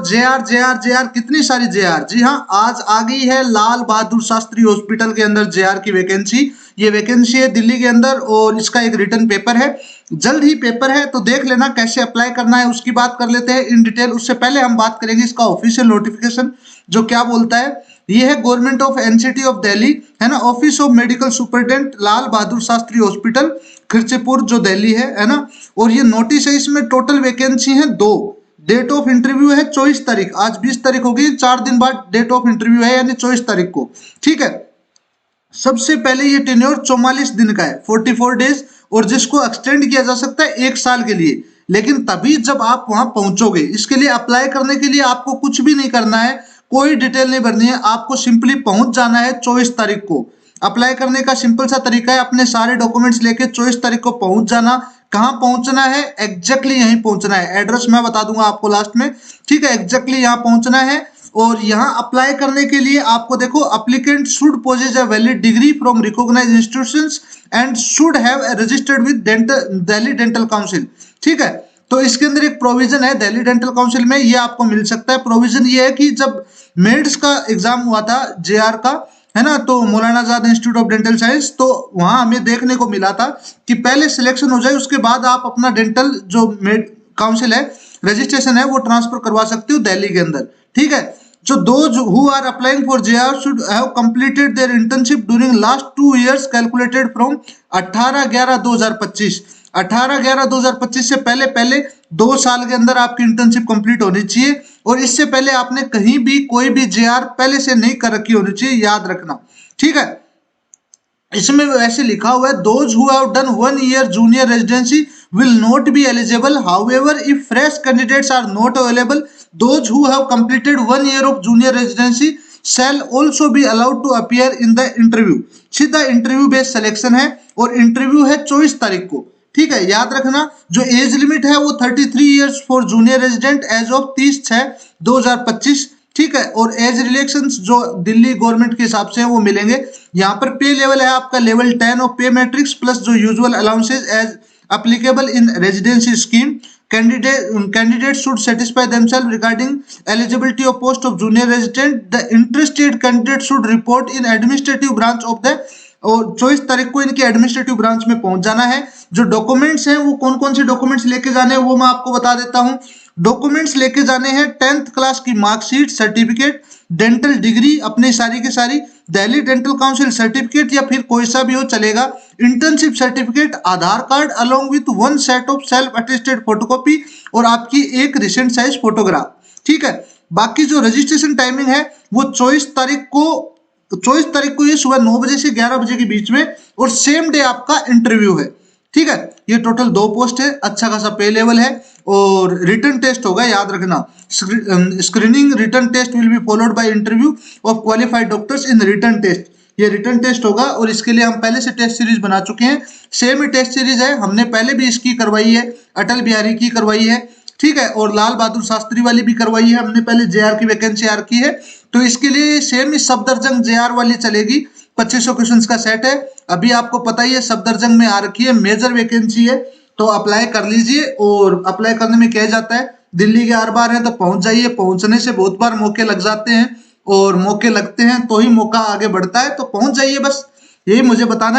जे are कितनी सारी जे are. जी हाँ, आज आ गई है लाल बहादुर शास्त्री हॉस्पिटल के अंदर जे आर की वैकेंसी। ये वैकेंसी है दिल्ली के अंदर और इसका एक रिटर्न पेपर है, जल्द ही पेपर है, तो देख लेना कैसे अप्लाई करना है उसकी बात कर लेते हैं इन डिटेल। उससे पहले हम बात करेंगे इसका ऑफिशियल नोटिफिकेशन जो क्या बोलता है। ये है government of NCT of Delhi, है ना, office of medical superintendent Lal Bahadur Shastri hospital Khirchipur जो दिल्ली है ना। और ये नोटिस है, इसमें टोटल वैकेंसी है 2। डेट ऑफ इंटरव्यू है 24 तारीख, आज 20 तारीख होगी, 4 दिन बाद डेट ऑफ इंटरव्यू है यानी 24 तारीख को। ठीक है, सबसे पहले ये टेन्योर 44 दिन का है, 44 डेज, और जिसको एक्सटेंड किया जा सकता है 1 साल के लिए, लेकिन तभी जब आप वहां पहुंचोगे। इसके लिए अप्लाई करने के लिए आपको कुछ भी नहीं करना है, कोई डिटेल नहीं भरनी है, आपको सिंपली पहुंच जाना है 24 तारीख को। अप्लाई करने का सिंपल सा तरीका है, अपने सारे डॉक्यूमेंट्स लेके 24 तारीख को पहुंच जाना। कहां पहुंचना है? एग्जैक्टली यहीं पहुंचना है, एड्रेस मैं बता दूंगा आपको लास्ट में। ठीक है, एग्जैक्टली यहां पहुंचना है। और यहाँ अप्लाई करने के लिए आपको देखो, applicant should possess a valid degree from recognised institutions and should have registered with Delhi dental council. ठीक है, तो इसके अंदर एक प्रोविजन है दिल्ली डेंटल काउंसिल में, ये आपको मिल सकता है। प्रोविजन ये है कि जब मेड्स का एग्जाम हुआ था जेआर का, है ना, तो Maulana Azad institute of dental science, तो वहां हमें देखने को मिला था कि पहले सिलेक्शन हो जाए, उसके बाद आप अपना डेंटल जो मेड काउंसिल है, रजिस्ट्रेशन है, वो ट्रांसफर करवा सकते हो दिल्ली के अंदर। ठीक है, so those who are applying for JR should have completed their internship during last 2 years calculated from 18/11/2025। 18/11/2025 से पहले पहले 2 साल के अंदर आपकी इंटर्नशिप कंप्लीट होनी चाहिए, और इससे पहले आपने कहीं भी कोई भी JR पहले से नहीं कर रखी होनी चाहिए, याद रखना। ठीक है, इसमें वैसे लिखा हुआ है, those who have done 1 year junior residency will not be eligible, however if fresh candidates are not available, those who have completed 1 year of junior residency shall also be allowed to appear in the interview। सीधा interview based selection है, और interview है 24 तारीख को। ठीक है, याद रखना। जो एज लिमिट है वो 33 years for junior resident age of 30/6/2025। ठीक है, और एज रिलेक्शंस जो दिल्ली गवर्नमेंट के हिसाब से है वो मिलेंगे। यहाँ पर पे लेवल है आपका level 10 of pay matrix plus जो usual allowances as applicable in residency scheme। Candidates should satisfy themselves regarding eligibility of post of junior resident। The interested candidate should report in administrative branch of the, और 24 तारीख को इनके administrative branch में पहुंच जाना है। जो डॉक्यूमेंट्स हैं वो कौन कौन से डॉक्यूमेंट्स लेके जाने हैं वो मैं आपको बता देता हूं। डॉक्यूमेंट्स लेके जाने हैं 10th क्लास की मार्कशीट, सर्टिफिकेट, डेंटल डिग्री अपनी सारी की सारी, दिल्ली डेंटल काउंसिल सर्टिफिकेट या फिर कोई सा भी हो चलेगा, internship certificate, Aadhaar card along with 1 set of self attested photocopy, और आपकी एक रिसेंट साइज फोटोग्राफ। ठीक है, बाकी जो रजिस्ट्रेशन टाइमिंग है वो 24 तारीख को ये सुबह 9 बजे से 11 बजे के बीच में, और सेम डे आपका इंटरव्यू है। ठीक है, ये टोटल 2 पोस्ट है, अच्छा खासा पे लेवल है, और रिटर्न टेस्ट होगा, याद रखना। Screening written test will be followed by interview of qualified doctors in written test. ये रिटर्न टेस्ट होगा, और इसके लिए हम पहले से टेस्ट सीरीज बना चुके हैं, सेम ही टेस्ट सीरीज है, हमने पहले भी इसकी करवाई है, अटल बिहारी की करवाई है। ठीक है, और लाल बहादुर शास्त्री वाली भी करवाई है हमने पहले, जेआर की वैकेंसी आर की है, तो इसके लिए सेम ही सफदरजंग जेआर वाली चलेगी। 2500 क्वेश्चंस का सेट है, अभी आपको पता ही है सफदरजंग में आ रखी है, मेजर वैकेंसी है, तो अप्लाई कर लीजिए। और अप्लाई करने में क्या जाता है, दिल्ली के हर बार है तो पहुंच जाइए, पहुंचने से बहुत बार मौके लग जाते हैं, और मौके लगते हैं तो ही मौका आगे बढ़ता है, तो पहुंच जाइए, बस यही मुझे बताना है।